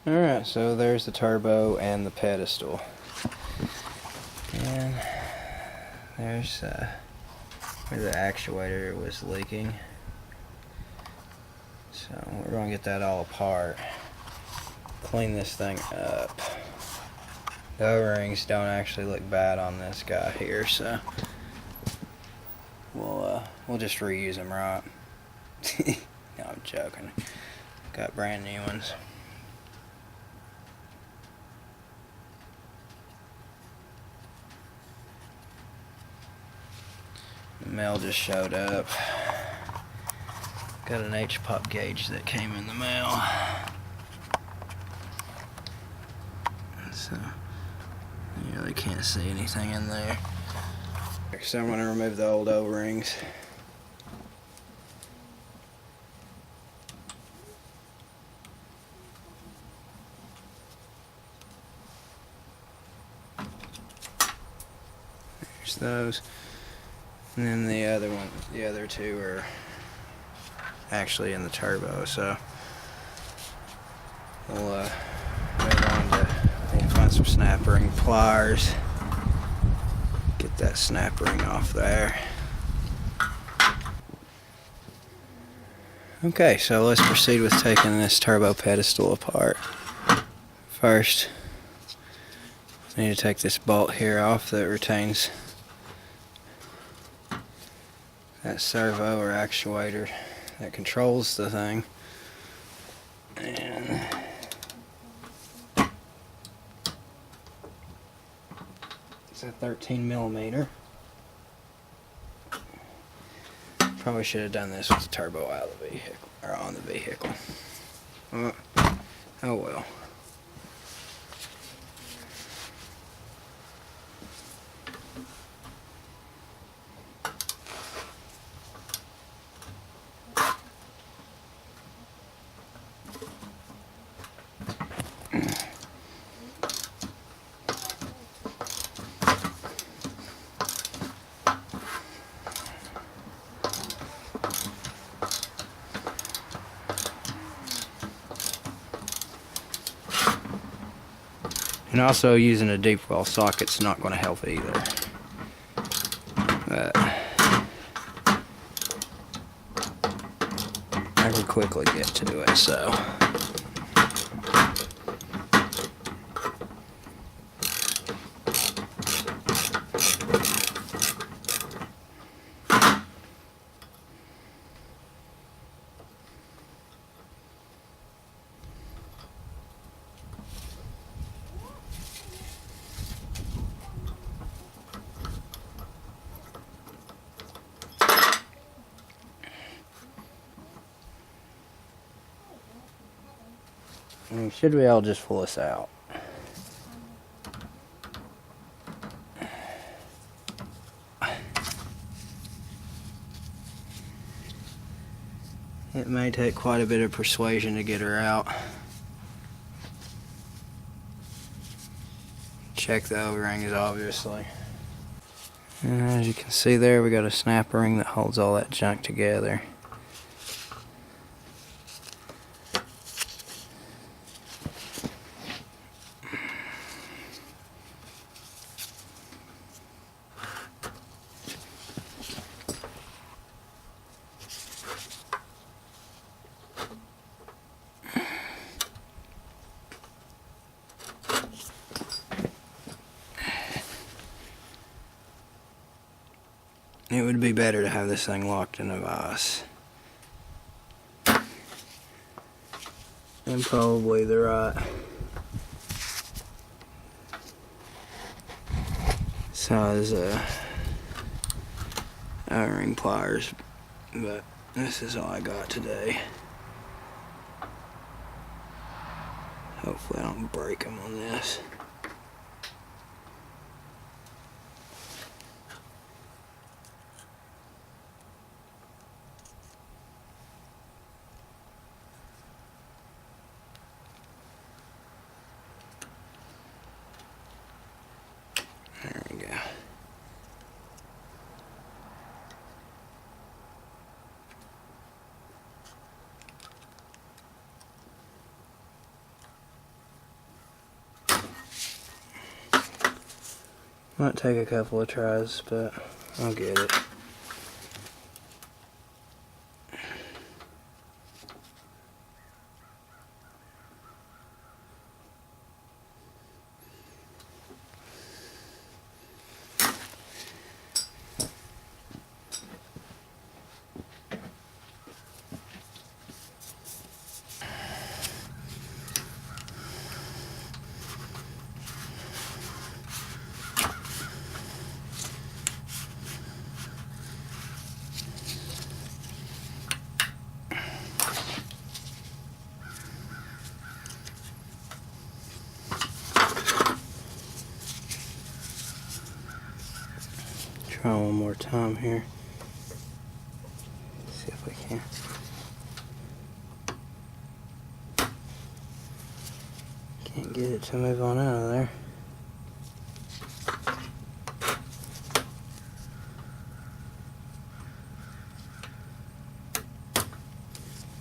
Alright, so there's the turbo and the pedestal. And there's where the actuator was leaking. So we're going to get that all apart. Clean this thing up. The O-rings don't actually look bad on this guy here, so we'll just reuse them, right? No, I'm joking. Got brand new ones. The mail just showed up. Got an H-pop gauge that came in the mail. So you really can't see anything in there. So I'm going to remove the old O-rings. There's those. And then the other two are actually in the turbo, so we'll move on to find some snap ring pliers. Get that snap ring off there. Okay, so let's proceed with taking this turbo pedestal apart. First, I need to take this bolt here off that retains that servo or actuator that controls the thing. And it's a 13mm. Probably should have done this with the turbo out of the vehicle, or on the vehicle. Oh well. And also using a deep well socket's not going to help either. But I could quickly get to it, so. Should we all just pull this out? It may take quite a bit of persuasion to get her out. Check the O-rings, obviously. And as you can see there, we got a snap ring that holds all that junk together. It would be better to have this thing locked in a vise. And probably the right size O-ring pliers, but this is all I got today. Hopefully I don't break them on this. There we go. Might take a couple of tries, but I'll get it. Try one more time here. See if we can. Can't get it to move on out of there.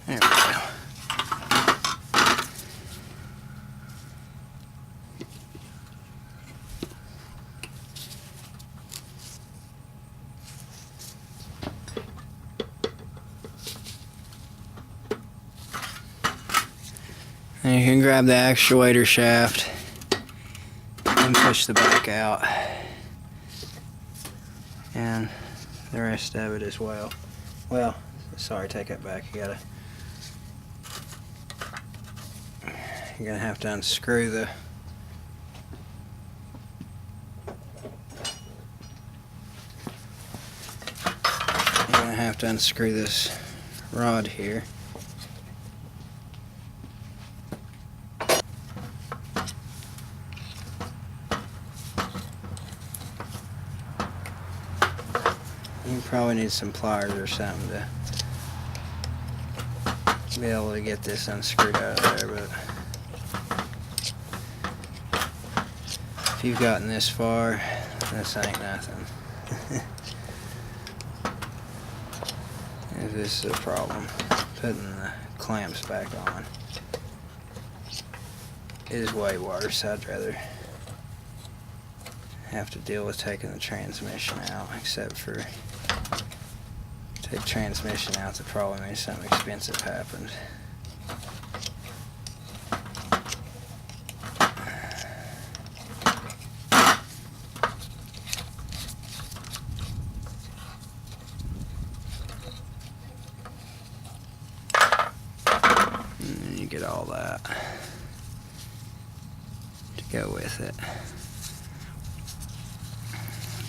There we go. And you can grab the actuator shaft and push the back out, and the rest of it as well. Well, sorry, take that back. You're gonna have to unscrew the this rod here. You probably need some pliers or something to be able to get this unscrewed out of there, but if you've gotten this far, this ain't nothing. If this is a problem, putting the clamps back on is way worse. I'd rather have to deal with taking the transmission out, except for take transmission out, that probably means something expensive happened. And then you get all that to go with it.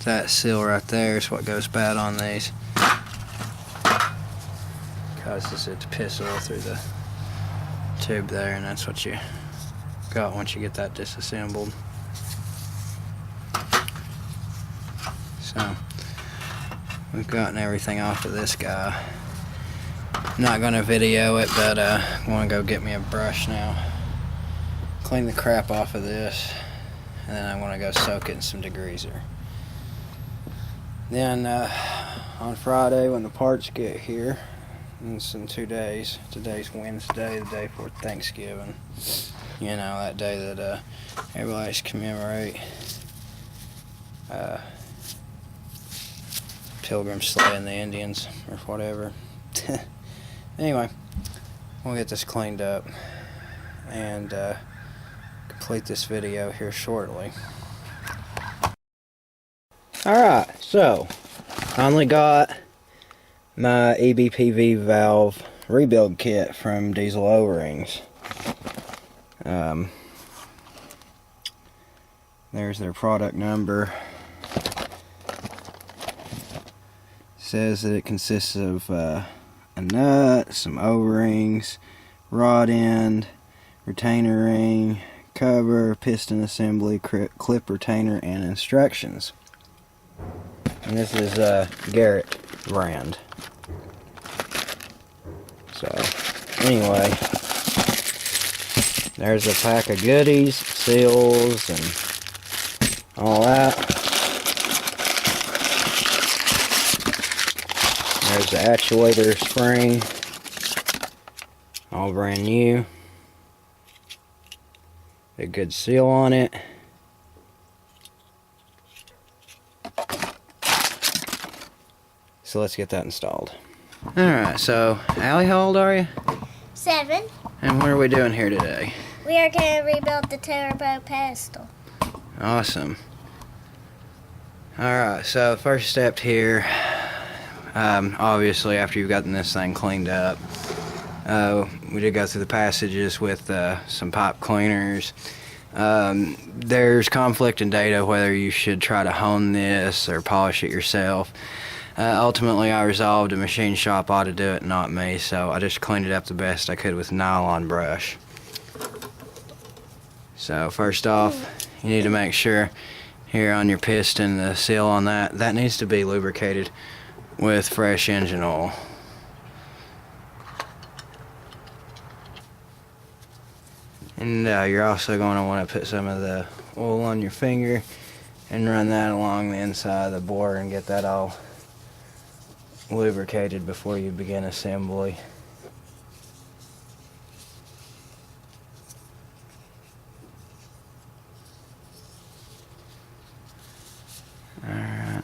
That seal right there is what goes bad on these. Causes it to piss oil through the tube there, and that's what you got once you get that disassembled. So we've gotten everything off of this guy. I'm not going to video it, but I want to go get me a brush now, clean the crap off of this, and then I want to go soak it in some degreaser. Then on Friday, when the parts get here, it's in 2 days. Today's Wednesday, the day before Thanksgiving. You know, that day that everybody likes to commemorate Pilgrim slaying the Indians or whatever. Anyway, we'll get this cleaned up and complete this video here shortly. Alright, so finally got my EBPV valve rebuild kit from Diesel O-Rings. There's their product number. Says that it consists of a nut, some O-rings, rod end, retainer ring, cover, piston assembly, clip retainer, and instructions. And this is Garrett brand. So, anyway, there's a pack of goodies, seals, and all that. There's the actuator spring, all brand new. A good seal on it. So let's get that installed. Alright, so Allie, how old are you? 7. And what are we doing here today? We are going to rebuild the turbo pedestal. Awesome. Alright, so first step here, obviously after you've gotten this thing cleaned up, we did go through the passages with some pipe cleaners. There's conflicting data whether you should try to hone this or polish it yourself. Ultimately, I resolved a machine shop ought to do it, not me, so I just cleaned it up the best I could with a nylon brush. So first off, you need to make sure here on your piston, the seal on that needs to be lubricated with fresh engine oil. And you're also going to want to put some of the oil on your finger and run that along the inside of the bore and get that all lubricated before you begin assembly. Alright.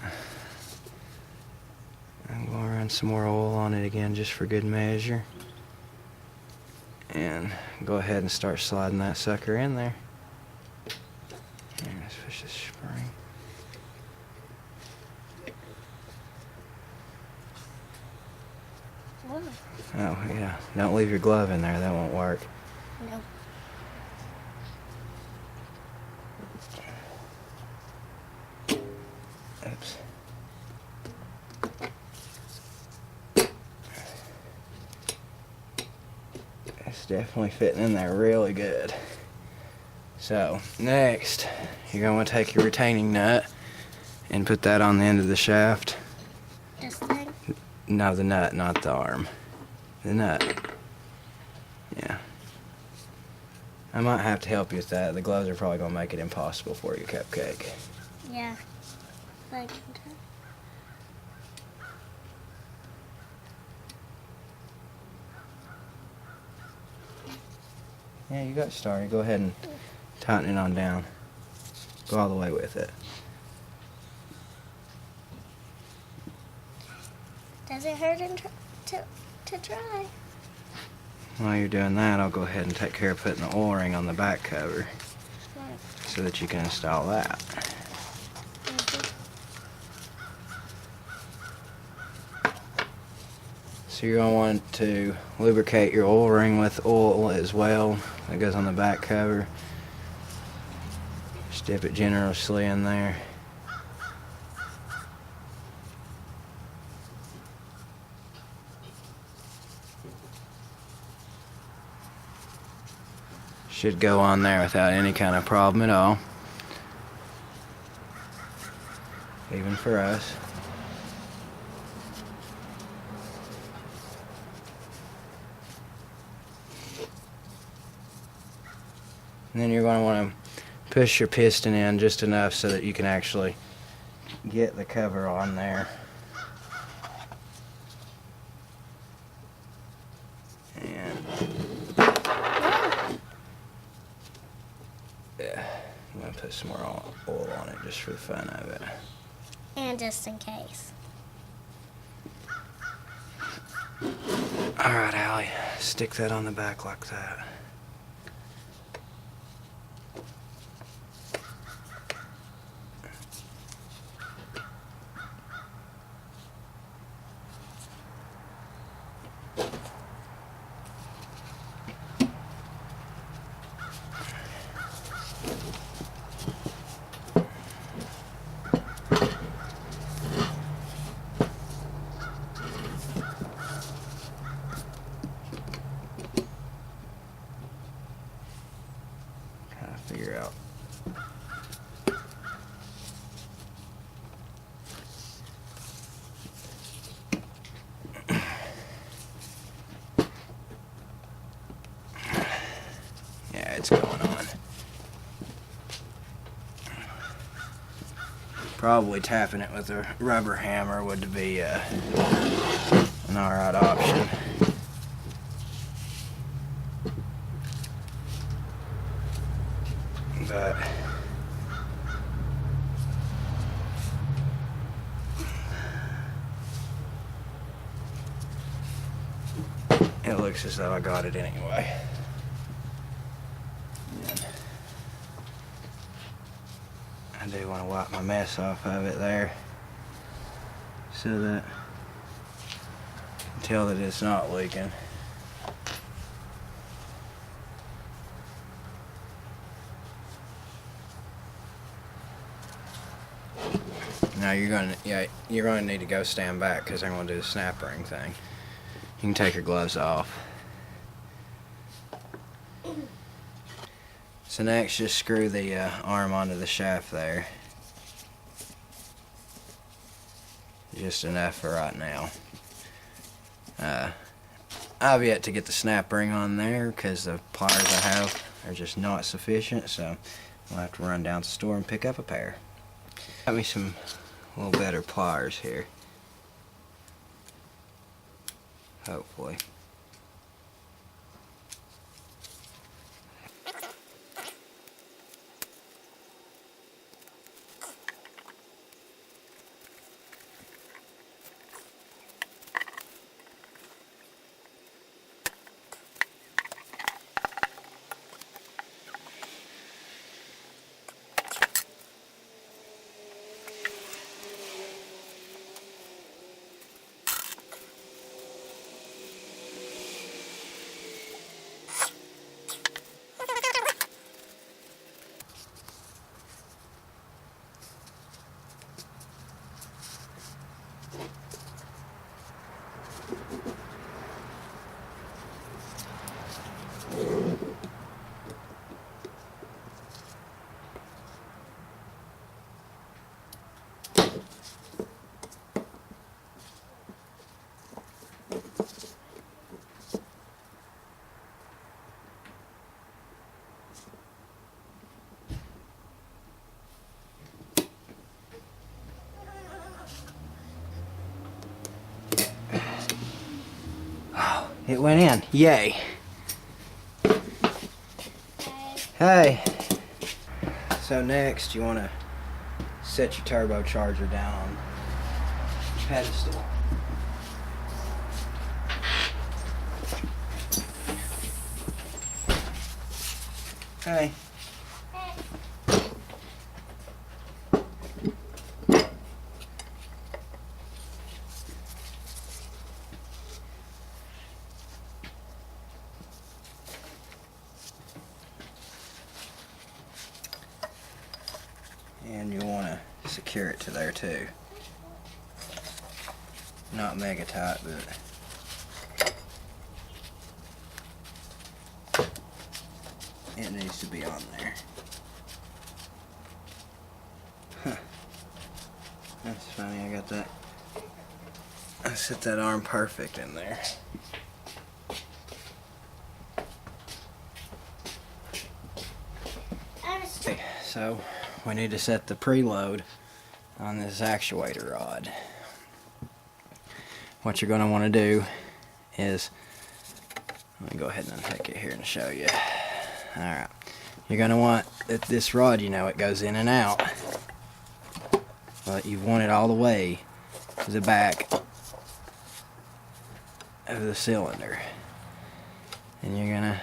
I'm going to run some more oil on it again just for good measure. And go ahead and start sliding that sucker in there. And let's push this spring. Oh, yeah. Don't leave your glove in there. That won't work. No. Oops. It's definitely fitting in there really good. So, next, you're going to want to take your retaining nut and put that on the end of the shaft. This thing? No, the nut, not the arm. The nut. Yeah. I might have to help you with that. The gloves are probably going to make it impossible for you, Cupcake. Yeah. Like, yeah, you got started. Go ahead and tighten it on down. Go all the way with it. does it hurt to try? While you're doing that, I'll go ahead and take care of putting the oil ring on the back cover so that you can install that. So you're going to want to lubricate your oil ring with oil as well. That goes on the back cover. Just dip it generously in there. Should go on there without any kind of problem at all. Even for us. And then you're going to want to push your piston in just enough so that you can actually get the cover on there. And yeah, I'm going to put some more oil on it just for the fun of it. And just in case. Alright, Allie, stick that on the back like that. Figure out. Yeah, it's going on. Probably tapping it with a rubber hammer would be an alright option. But looks as though I got it anyway. I do want to wipe my mess off of it there, so that tell that it's not leaking. Now you're gonna need to go stand back because I'm gonna do the snap ring thing. You can take your gloves off. So next, just screw the arm onto the shaft there. Just enough for right now. I've yet to get the snap ring on there because the pliers I have are just not sufficient, so I'll have to run down to the store and pick up a pair. Got me some little better pliers here. Hopefully. It went in. Yay. Hey. So next you want to set your turbocharger down on pedestal. Hey. And you want to secure it to there too. Not mega tight, but it needs to be on there. Huh. That's funny, I got that. I set that arm perfect in there. Okay, so we need to set the preload on this actuator rod. What you're going to want to do is, let me go ahead and unhook it here and show you. Alright, you're going to want this rod, you know, it goes in and out, but you want it all the way to the back of the cylinder. And you're going to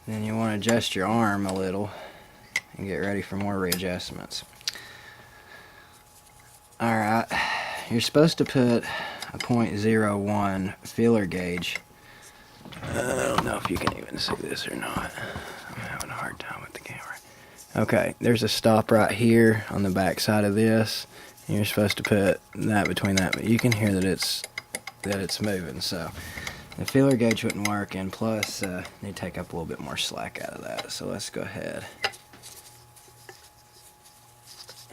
then you want to adjust your arm a little and get ready for more readjustments. Alright, you're supposed to put a .01 feeler gauge. I don't know if you can even see this or not. I'm having a hard time with the camera. Okay, there's a stop right here on the back side of this, and you're supposed to put that between that, but you can hear that it's moving, so the feeler gauge wouldn't work, and plus they take up a little bit more slack out of that. So let's go ahead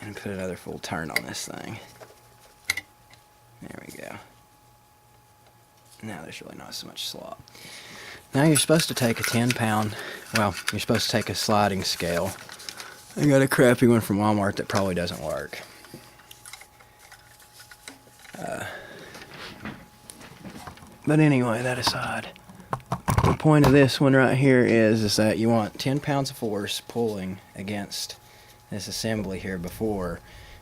and put another full turn on this thing. There we go. Now there's really not so much slop. Now you're supposed to take a 10-pound, well, you're supposed to take a sliding scale. I got a crappy one from Walmart that probably doesn't work. But anyway, that aside, the point of this one right here is that you want 10 pounds of force pulling against this assembly here before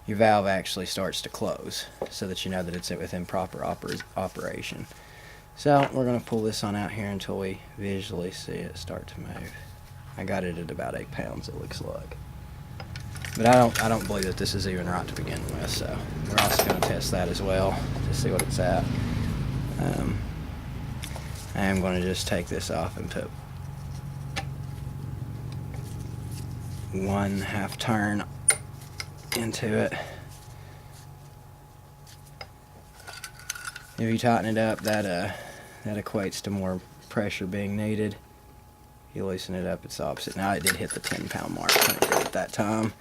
your valve actually starts to close, so that you know that it's within proper operation. So we're going to pull this on out here until we visually see it start to move. I got it at about 8 pounds, it looks like. But I don't believe that this is even right to begin with, so we're also going to test that as well to see what it's at. I am going to just take this off and put 1/2 turn into it. If you tighten it up, that equates to more pressure being needed. If you loosen it up, it's the opposite. Now it did hit the 10-pound mark at that time.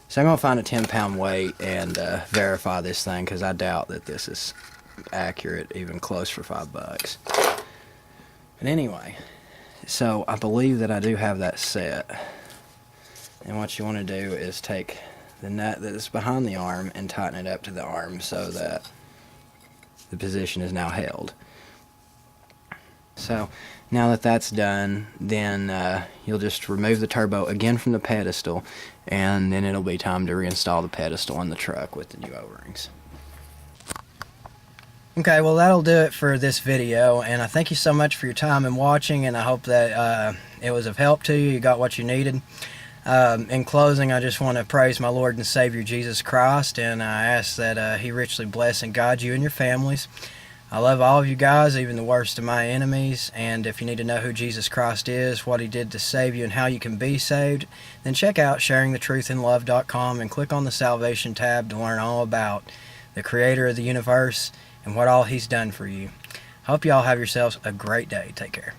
So I'm going to find a 10-pound weight and verify this thing, because I doubt that this is accurate, even close, for $5. But anyway, so I believe that I do have that set. And what you want to do is take the nut that's behind the arm and tighten it up to the arm so that the position is now held. So now that that's done, then you'll just remove the turbo again from the pedestal, and then it'll be time to reinstall the pedestal on the truck with the new O-rings. Okay, well, that'll do it for this video, and I thank you so much for your time and watching, and I hope that it was of help to you. You got what you needed. In closing, I just want to praise my Lord and Savior Jesus Christ, and I ask that He richly bless and guide you and your families. I love all of you guys, even the worst of my enemies, and if you need to know who Jesus Christ is, what He did to save you, and how you can be saved, then check out sharingthetruthinlove.com and click on the Salvation tab to learn all about the Creator of the universe and what all He's done for you. Hope you all have yourselves a great day. Take care.